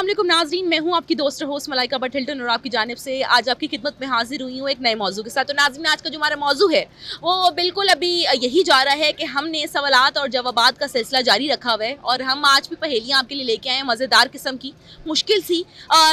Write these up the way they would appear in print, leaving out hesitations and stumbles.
वालेकुम नाज़रीन, मैं हूं आपकी दोस्त होस्ट मलाइका बट हिल्टन और आपकी जानिब से आज आपकी खिदमत में हाजिर हुई हूं एक नए मौजू के साथ। तो नाज़रीन, आज का जो हमारा मौजू है वो बिल्कुल अभी यही जा रहा है कि हमने सवालात और जवाबात का सिलसिला जारी रखा हुआ है और हम आज भी पहेलियाँ आपके लिए लेके आए हैं मज़ेदार किस्म की, मुश्किल सी,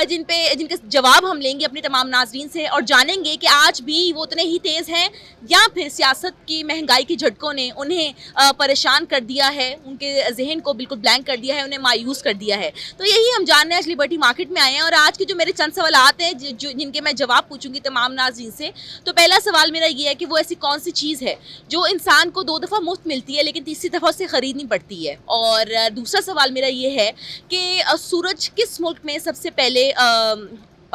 जिनके जवाब हम लेंगे अपने तमाम नाज़रीन से और जानेंगे कि आज भी वो उतने ही तेज़ हैं या फिर सियासत की महंगाई की झटकों ने उन्हें परेशान कर दिया है, उनके जहन को बिल्कुल ब्लैंक कर दिया है, उन्हें मायूस कर दिया है। तो यही हम जानने आज लिबर्टी मार्केट में आए हैं और आज के जो मेरे चंद सवालात हैं जिनके मैं जवाब पूछूंगी तमाम नाज़रीन से। तो पहला सवाल मेरा ये है कि वो ऐसी कौन सी चीज़ है जो इंसान को 2 दफ़ा मुफ्त मिलती है लेकिन तीसरी दफ़ा उससे ख़रीदनी पड़ती है। और दूसरा सवाल मेरा ये है कि सूरज किस मुल्क में सबसे पहले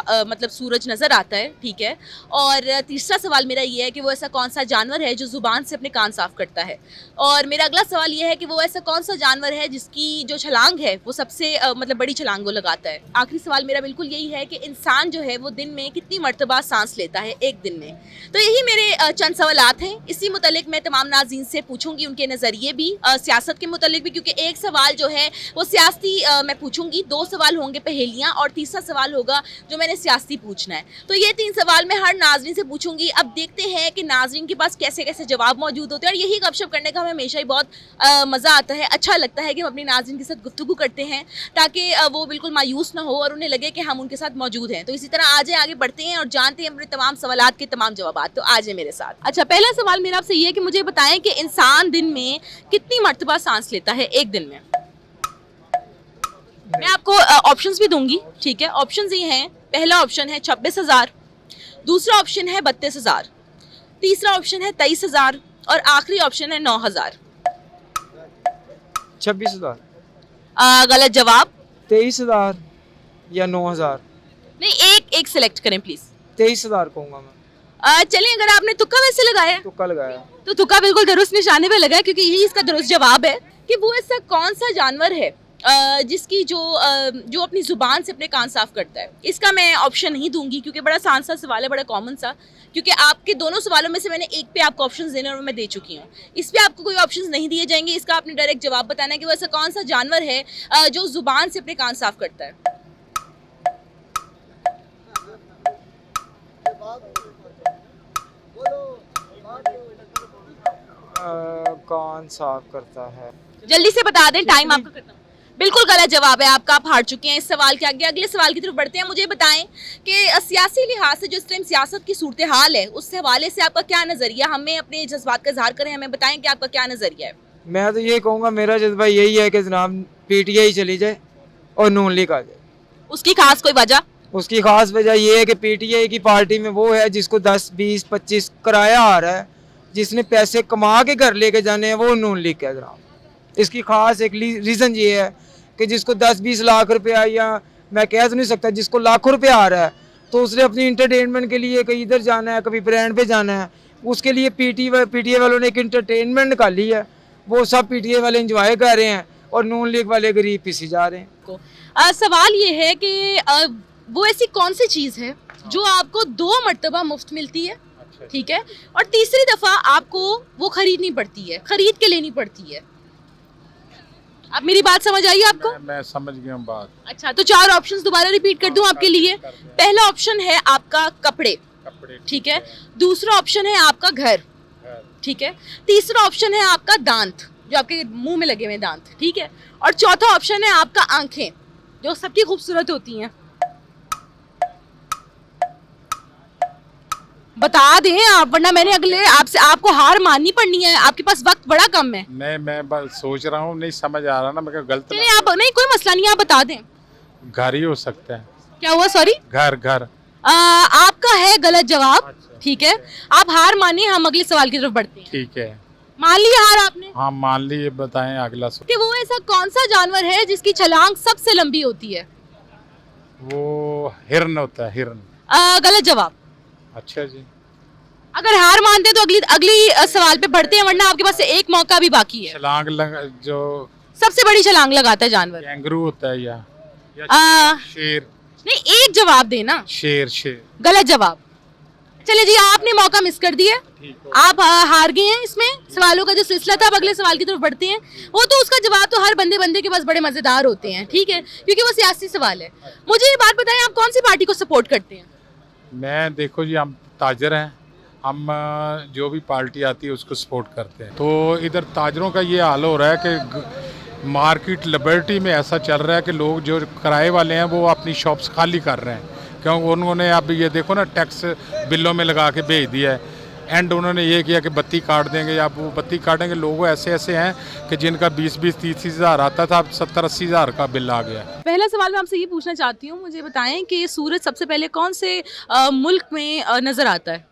मतलब सूरज नज़र आता है, ठीक है। और तीसरा सवाल मेरा ये है कि वो ऐसा कौन सा जानवर है जो ज़ुबान से अपने कान साफ़ करता है। और मेरा अगला सवाल ये है कि वो ऐसा कौन सा जानवर है जिसकी जो छलांग है वो सबसे मतलब बड़ी छलांग वो लगाता है। आखिरी सवाल मेरा बिल्कुल यही है कि इंसान जो है वो दिन में कितनी मरतबा सांस लेता है एक दिन में। तो यही मेरे चंद सवालात हैं। इसी मुतल्लिक मैं तमाम नाज़रीन से पूछूंगी उनके नज़रिए भी, सियासत के मुतल्लिक भी, क्योंकि एक सवाल जो है वो सियासी मैं पूछूंगी, 2 सवाल होंगे पहेलियाँ और तीसरा सवाल होगा जो मैंने सियासी पूछना है। तो ये 3 सवाल मैं हर नाज़रीन से पूछूंगी। अब देखते हैं कि नाज़रीन के पास कैसे कैसे जवाब मौजूद होते हैं और यही गपशप करने का हमें हमेशा ही बहुत मज़ा आता है, अच्छा लगता है कि हम अपनी नाज़रीन के साथ गुफ्तगू करते हैं ताकि वो बिल्कुल मायूस ना हो और उन्हें लगे कि हम उनके साथ मौजूद हैं। तो इसी तरह आ जाए, आगे बढ़ते हैं और जानते हैं अपने तमाम सवालात के तमाम जवाब। तो आ जाए मेरे साथ। अच्छा, पहला सवाल मेरा आपसे ये है कि मुझे बताएं कि इंसान दिन में कितनी मरतबा सांस लेता है एक दिन में। मैं आपको ऑप्शंस भी दूंगी, ठीक है। ऑप्शंस ये हैं, पहला ऑप्शन है 26,000, दूसरा ऑप्शन है 32,000, तीसरा ऑप्शन है 23,000 और आखिरी ऑप्शन है 9,000। 26,000। गलत जवाब। 23,000 या 9,000। नहीं, एक सिलेक्ट करें प्लीज। 23,000 कहूँगा मैं। चलिए, अगर आपने तुक्का वैसे लगाया तुक्का लगाया तो तुक्का बिल्कुल दुरुस्त निशाने पे लगा है, क्योंकि यही इसका दुरुस्त जवाब है कि वो ऐसा कौन सा जानवर है जिसकी जो अपनी ज़ुबान से अपने कान साफ़ करता है। इसका मैं ऑप्शन नहीं दूंगी क्योंकि बड़ा आसान सा सवाल है, बड़ा कॉमन सा, क्योंकि आपके दोनों सवालों में से मैंने एक पे आपको ऑप्शंस देने और मैं दे चुकी हूँ। इस पे आपको कोई ऑप्शंस नहीं दिए जाएंगे। इसका आपने डायरेक्ट जवाब बताना है कि वो ऐसा कौन सा जानवर है जो ज़ुबान से अपने कान साफ़ करता है। कान साफ करता है। जल्दी से बता दें, टाइम आपका खत्म। बिल्कुल गलत जवाब है आपका, आप हार चुके हैं इस सवाल के आगे। अगले सवाल की तरफ बढ़ते हैं। मुझे बताएं कि सियासी लिहाज से जो इस टाइम सियासत की सूरत हाल है उस हवाले से आपका क्या नज़रिया, हमें अपने जज्बात का इजहार करें, हमें बताएं कि आपका क्या नज़रिया है। मैं तो ये कहूँगा, मेरा जज्बा यही है कि जनाब PTI चली जाए और नून लीग आ जाए। उसकी खास कोई वजह? उसकी खास वजह ये है कि PTI की पार्टी में वो है जिसको 10, 20, 25 किराया आ रहा है, जिसने पैसे कमा के घर लेके जाने हैं, वो नून लीग है जनाब। इसकी खास एक रीज़न ये है कि जिसको 10-20 लाख रुपया, या मैं कह तो नहीं सकता, जिसको लाखों रुपया आ रहा है, तो उसने अपनी इंटरटेनमेंट के लिए कहीं इधर जाना है, कभी ब्रांड पे जाना है, उसके लिए PTI वालों ने एक इंटरटेनमेंट निकाली है, वो सब PTI वाले इंजॉय कर रहे हैं और नून लीग वाले गरीब पीछे जा रहे हैं। सवाल ये है कि वो ऐसी कौन सी चीज़ है जो आपको 2 मरतबा मुफ्त मिलती है, ठीक है, और तीसरी दफ़ा आपको वो खरीदनी पड़ती है, खरीद के लेनी पड़ती है। अब मेरी बात समझ आई आपको? मैं समझ गया बात। अच्छा, तो 4 ऑप्शंस दोबारा रिपीट कर दूं आपके लिए। पहला ऑप्शन है आपका कपड़े, ठीक है। दूसरा ऑप्शन है आपका घर, ठीक है। तीसरा ऑप्शन है आपका दांत, जो आपके मुंह में लगे हुए दांत, ठीक है। और चौथा ऑप्शन है आपका आंखें, जो सबकी खूबसूरत होती हैं। बता दें आप, वरना मैंने अगले आपको हार माननी पड़नी है। आपके पास वक्त बड़ा कम है। नहीं, मैं बस सोच रहा हूँ, नहीं समझ आ रहा ना, मैं गलत चलिए आप, नहीं कोई मसला नहीं, आप बता दें। घर ही हो सकता है। क्या हुआ? सॉरी, घर। आपका है गलत जवाब, ठीक है। आप हार मानिए, हम अगले सवाल की तरफ बढ़ते हैं। ठीक है, मान लिया हार आपने? हाँ मान ली। बताएं अगला सवाल। कि वो ऐसा कौन सा जानवर है जिसकी छलांग सबसे लंबी होती है? वो हिरन होता है, हिरन। गलत जवाब। अच्छा जी, अगर हार मानते हैं तो अगली सवाल पे बढ़ते हैं, वरना आपके पास एक मौका भी बाकी है। छलांग जो सबसे बड़ी छलांग लगाता है जानवर? कैंगरू होता है या आ, शेर? नहीं, एक जवाब देना। शेर। गलत जवाब। चलिए जी, आपने मौका मिस कर दिया, आप हार गए हैं इसमें। सवालों का जो सिलसिला था, अब अगले सवाल की तरफ बढ़ते हैं। वो तो उसका जवाब तो हर बंदे बंदे के पास बड़े मजेदार होते हैं, ठीक है, क्योंकि वो सियासी सवाल है। मुझे ये बात बताएं, आप कौन सी पार्टी को सपोर्ट करते हैं? मैं देखो जी, हम ताजर हैं, हम जो भी पार्टी आती है उसको सपोर्ट करते हैं। तो इधर ताजरों का ये हाल हो रहा है कि मार्केट लिबर्टी में ऐसा चल रहा है कि लोग जो किराए वाले हैं वो अपनी शॉप्स खाली कर रहे हैं, क्योंकि उन्होंने अब ये देखो ना टैक्स बिलों में लगा के भेज दिया है। एंड उन्होंने ये किया कि बत्ती काट देंगे, या वो बत्ती काटेंगे। लोग ऐसे ऐसे हैं कि जिनका 20-30 हज़ार आता था, अब 70-80 हज़ार का बिल आ गया। पहला सवाल मैं आपसे ये पूछना चाहती हूँ, मुझे बताएं कि सूरज सबसे पहले कौन से मुल्क में नजर आता है?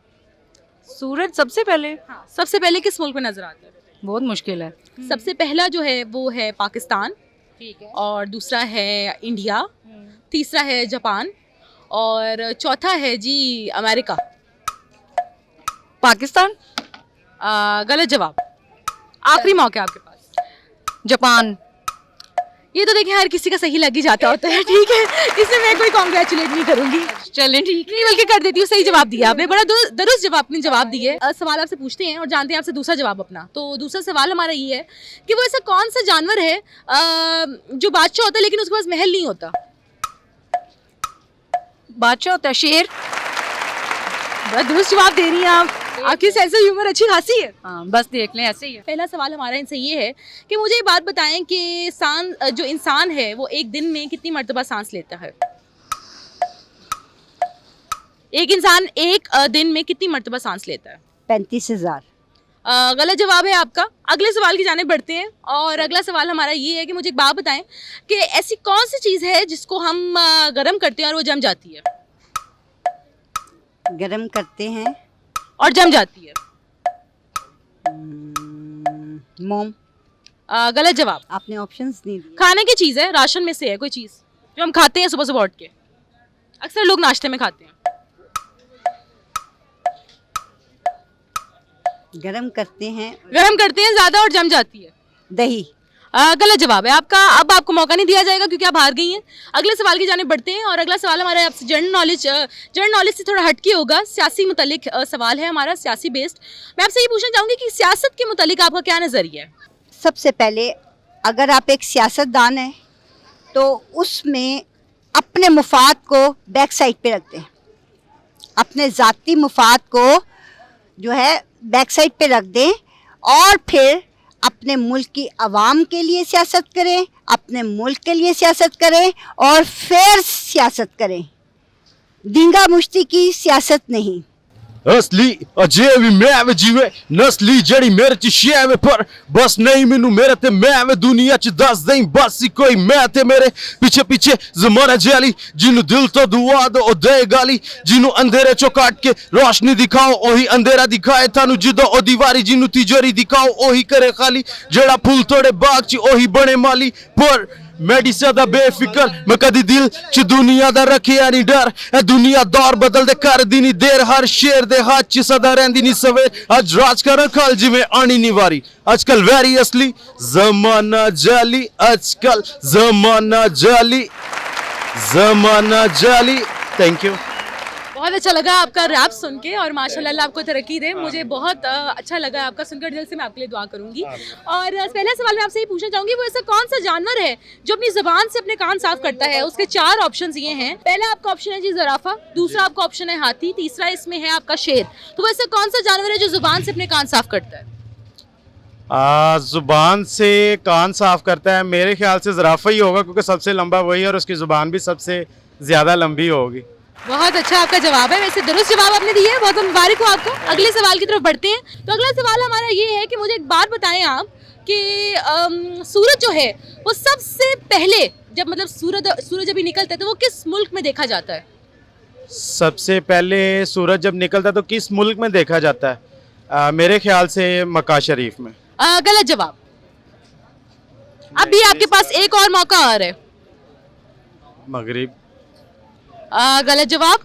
सूरज सबसे पहले? हाँ, सबसे पहले किस मुल्क में नजर आता है? बहुत मुश्किल है। सबसे पहला जो है वो है पाकिस्तान, ठीक है। और दूसरा है इंडिया, तीसरा है जापान, और चौथा है जी अमेरिका। पाकिस्तान? गलत जवाब। आखिरी मौका है आपके पास। जापान? ये तो देखिए हर किसी का सही लग ही जाता होता है, ठीक है, इसमें मैं कोई कॉन्ग्रेचुलेट नहीं करूंगी। चलें ठीक नहीं बल्कि कर देती हूँ, सही जवाब दिया आपने, बड़ा दुरुस्त जवाब अपने जवाब दिए। सवाल आपसे पूछते हैं और जानते हैं आपसे दूसरा जवाब अपना। तो दूसरा सवाल हमारा ये है कि वो ऐसा कौन सा जानवर है जो बादशाह होता है लेकिन उसके पास महल नहीं होता? बादशाह होता है शेर? बड़ा दुरुस्त जवाब दे रही हैं आप, आपकी सेंस ऑफ ह्यूमर अच्छी खासी है। हाँ बस देख लें, ऐसे ही है। पहला सवाल हमारा इनसे ये है कि मुझे ये बात बताएं कि जो इंसान है वो एक दिन में कितनी मर्तबा सांस लेता है? एक इंसान एक दिन में कितनी मर्तबा सांस लेता है? 35,000। गलत जवाब है आपका। अगले सवाल की जानिब बढ़ते हैं, और अगला सवाल हमारा ये है कि मुझे एक बात बताएं कि ऐसी कौन सी चीज़ है जिसको हम गर्म करते हैं और वो जम जाती है? गरम करते हैं और जम जाती है। मोम। गलत जवाब। आपने ऑप्शंस नहीं दिए। खाने की चीज़ है, राशन में से है कोई चीज़ जो हम खाते हैं सुबह सुबह उठ के, अक्सर लोग नाश्ते में खाते हैं। गरम करते हैं ज़्यादा और जम जाती है। दही। गलत जवाब है आपका। अब आपको मौका नहीं दिया जाएगा क्योंकि आप हार गई हैं। अगले सवाल की जानिब बढ़ते हैं, और अगला सवाल हमारा आपसे जनरल नॉलेज से थोड़ा हटके होगा। सियासी मुतल्लिक सवाल है हमारा, सियासी बेस्ड। मैं आपसे ये पूछना चाहूँगी कि सियासत के मुतल्लिक आपका क्या नज़रिया है? सबसे पहले अगर आप एक सियासतदान हैं तो उसमें अपने मुफाद को बैक साइड पे रखते हैं, अपने ज़ाती मुफाद को जो है बैक साइड पे रख दें, और फिर अपने मुल्क की आवाम के लिए सियासत करें, अपने मुल्क के लिए सियासत करें और फेयर सियासत करें, दींगा मुश्ती की सियासत नहीं। असली अजेवी मैं वे जीवे नस्ली जड़ी मेरे च शे वे पर बस नहीं मैनू मेरे ते मैं वे दुनिया च दस दें बस ही कोई मैं ते मेरे पीछे पीछे जमाना जाली जिन्हों दिल तो दुआ दो ओ दे गाली जिन्हों अंधेरे चो काट के रोशनी दिखाओ ओही अंधेरा दिखाए थानू जिदो ओ दीवारी जिन्हों तिजोरी दिखाओ ओही करे खाली जड़ा फूल तोड़े बाग च ओही बने माली पर मैडी सदा बेफिकर मैं कदी दिल च दुनिया दा रखिया नहीं डर ए दुनिया दौर बदल दे कर दी नहीं देर हर शेर दे हाथ च सदा रहंदी नहीं सवेर अज राज कर कल जिवें आनी नहीं वारी आजकल वैरी असली जमाना जाली आजकल जमाना जाली थैंक यू। बहुत अच्छा लगा आपका रैप सुन के, और माशाल्लाह अल्लाह आपको तरक्की दे। मुझे बहुत अच्छा लगा आपका सुनकर, दिल से मैं आपके लिए दुआ करूंगी। और पहला सवाल मैं आपसे ये पूछना चाहूंगी, वो ऐसा कौन सा जानवर है जो अपनी ज़बान से अपने कान साफ करता है? उसके 4 ऑप्शंस ये हैं। पहला आपका ऑप्शन है जी ज़राफ़ा, दूसरा आपका ऑप्शन है हाथी, तीसरा इसमें है आपका शेर। तो वो ऐसा कौन सा जानवर है जो ज़ुबान से अपने कान साफ करता है? जुबान से कान साफ करता है, मेरे ख्याल से ज़राफ़ा ही होगा क्योंकि सबसे लंबा वही है और उसकी ज़ुबान भी सबसे ज़्यादा लंबी होगी। बहुत अच्छा आपका जवाब है, वैसे दुरुस्त जवाब आपने दिया है, बहुत मुबारक हो आपको। अगले सवाल की तरफ बढ़ते हैं। तो अगला सवाल हमारा ये है कि मुझे एक बात बताएं आप कि सूरज जो है वो सबसे पहले जब मतलब सूरज अभी निकलता है तो वो किस मुल्क में देखा जाता है? सबसे पहले सूरज जब निकलता है तो किस मुल्क में देखा जाता है? मेरे ख्याल से मक्का शरीफ में। गलत जवाब। अभी आपके पास एक और मौका आ रहा है। मगरिब। गलत जवाब।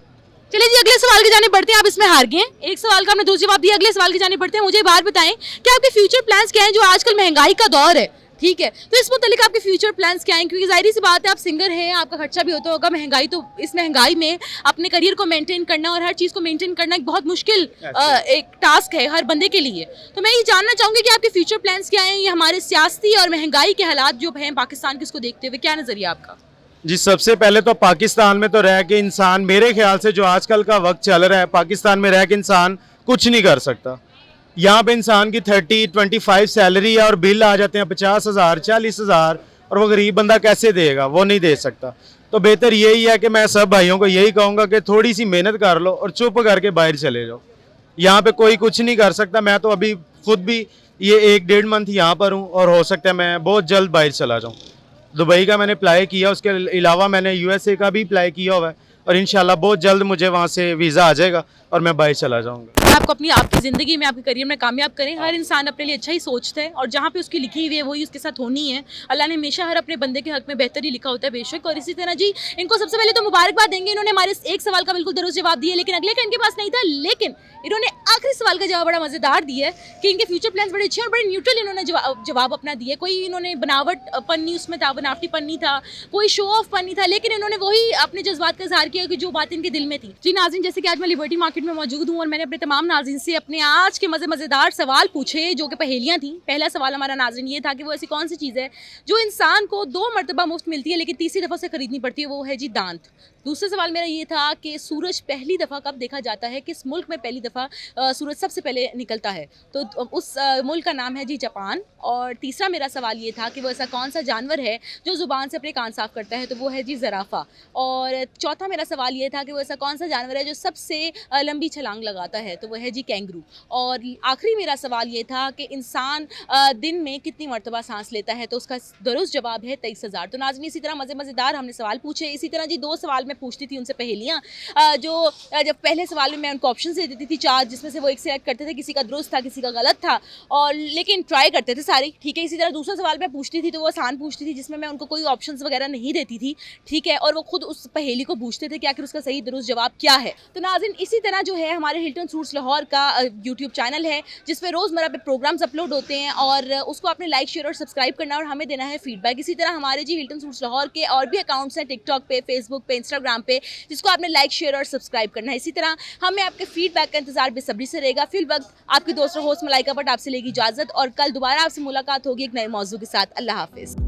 चलिए जी अगले सवाल की जानिब बढ़ते हैं। आप इसमें हार गए, एक सवाल का आपने दूसरा जवाब दिया। अगले सवाल की जानिब बढ़ते हैं। मुझे बात बताएं कि आपके फ्यूचर प्लान्स क्या हैं? जो आजकल महंगाई का दौर है, ठीक है, तो इस मुतालिक आपके फ्यूचर प्लान्स क्या हैं? क्योंकि जाहिर सी बात है आप सिंगर हैं, आपका खर्चा भी होता होगा, महंगाई, तो इस महंगाई में अपने करियर को मेंटेन करना और हर चीज़ को मेंटेन करना एक बहुत मुश्किल एक टास्क है हर बंदे के लिए। तो मैं ये जानना चाहूँगी कि आपके फ्यूचर प्लान्स क्या हैं? ये हमारे सियासी और महंगाई के हालात जो हैं पाकिस्तान के, इसको देखते हुए क्या नज़रिया आपका? जी, सबसे पहले तो पाकिस्तान में तो रह के इंसान, मेरे ख्याल से जो आजकल का वक्त चल रहा है, पाकिस्तान में रह के इंसान कुछ नहीं कर सकता। यहाँ पे इंसान की 30-25 सैलरी है और बिल आ जाते हैं 50,000 40,000, और वो गरीब बंदा कैसे देगा? वो नहीं दे सकता। तो बेहतर यही है कि मैं सब भाइयों को यही कहूँगा कि थोड़ी सी मेहनत कर लो और चुप करके बाहर चले जाओ। यहाँ पे कोई कुछ नहीं कर सकता। मैं तो अभी खुद भी ये 1-1.5 मंथ यहाँ पर हूँ और हो सकता है मैं बहुत जल्द बाहर चला जाऊँ। दुबई का मैंने अप्लाई किया, उसके अलावा मैंने USA का भी अप्लाई किया हुआ है और इंशाल्लाह बहुत जल्द मुझे वहाँ से वीज़ा आ जाएगा और मैं बाहर चला जाऊँगा। आपको अपनी आपकी ज़िंदगी में, आपके करियर में कामयाब करें। हर इंसान अपने लिए अच्छा ही सोचता है और जहाँ पे उसकी लिखी हुई है वही उसके साथ होनी है। अल्लाह ने हमेशा हर अपने बंदे के हक में बेहतर ही लिखा होता है बेशक। और इसी तरह जी इनको सबसे पहले तो मुबारकबाद देंगे, इन्होंने हमारे एक सवाल का बिल्कुल दुरुस्त जवाब दिया, लेकिन अगले का इनके पास नहीं था। लेकिन इन्होंने आखिरी सवाल का जवाब बड़ा मज़ेदार दिया है कि इनके फ्यूचर प्लान्स बड़े अच्छे और बड़े न्यूट्रल इन्होंने जवाब अपना दिया। कोई इन्होंने बनावटपन नहीं उसमें था, बनावटीपन नहीं था, कोई शो ऑफ पन नहीं था, लेकिन इन्होंने वही अपने जज्बात का इजहार किया कि जो बात इनके दिल में थी। जी नाज़रीन, जैसे कि आज मैं लिबर्टी मार्केट में मौजूद हूँ और मैंने अपने तमाम नाज़रीन से अपने आज के मज़ेदार सवाल पूछे जो कि पहेलियाँ थी। पहला सवाल हमारा नाज़रीन ये था कि वो ऐसी कौन सी चीज़ है जो इंसान को 2 मरतबा मुफ्त मिलती है लेकिन तीसरी दफ़ा से खरीदनी पड़ती है? वो है जी दांत। दूसरा सवाल मेरा ये था कि सूरज पहली दफ़ा कब देखा जाता है, किस मुल्क में पहली दफ़ा सूरज सबसे पहले निकलता है? तो उस मुल्क का नाम है जी जापान। और तीसरा मेरा सवाल ये था कि वो ऐसा कौन सा जानवर है जो ज़ुबान से अपने कान साफ़ करता है? तो वो है जी ज़राफ़ा। और चौथा मेरा सवाल ये था कि वो ऐसा कौन सा जानवर है जो सबसे लंबी छलांग लगाता है? तो वो है जी कैंगरू। और आखिरी मेरा सवाल ये था कि इंसान दिन में कितनी मरतबा सांस लेता है? तो उसका दुरुस्त जवाब है 23,000। तो नाज़रीन, इसी तरह मज़ेदार हमने सवाल पूछे। इसी तरह जी 2 सवाल मैं पूछती थी उनसे पहेलियाँ, जो जब पहले सवाल में मैं उनको ऑप्शन दे देती थी 4, जिसमें से वो एक सिलेक्ट करते थे, किसी का दुरुस्त था किसी का गलत था, और लेकिन ट्राई करते थे सारी, ठीक है। इसी तरह दूसरा सवाल मैं पूछती थी तो वो आसान पूछती थी, जिसमें मैं उनको कोई ऑप्शंस वगैरह नहीं देती थी, ठीक है, और वो खुद उस पहेली को पूछते थे कि आखिर उसका सही दुरुस्त जवाब क्या है। तो नाज़रीन, इसी तरह जो है हमारे हिल्टन सूट्स लाहौर का यूट्यूब चैनल है जिसमें रोज़मर्रा पे प्रोग्राम्स अपलोड होते हैं और उसको आपने लाइक शेयर और सब्सक्राइब करना और हमें देना है फीडबैक। इसी तरह हमारे जी हिल्टन सूट्स लाहौर के और भी अकाउंट्स हैं टिकटॉक पे, फेसबुक पे, इंस्टाग्राम पे, जिसको आपने लाइक शेयर और सब्सक्राइब करना है। इसी तरह हमें आपके फीडबैक का इंतजार बेसब्री से रहेगा। फिर वक्त आपकी दोस्त होस्ट मलाइका भट्ट आपसे लेगी इजाज़त और कल दोबारा आपसे मुलाकात होगी एक नए मौजू के साथ। अल्लाह हाफिज़।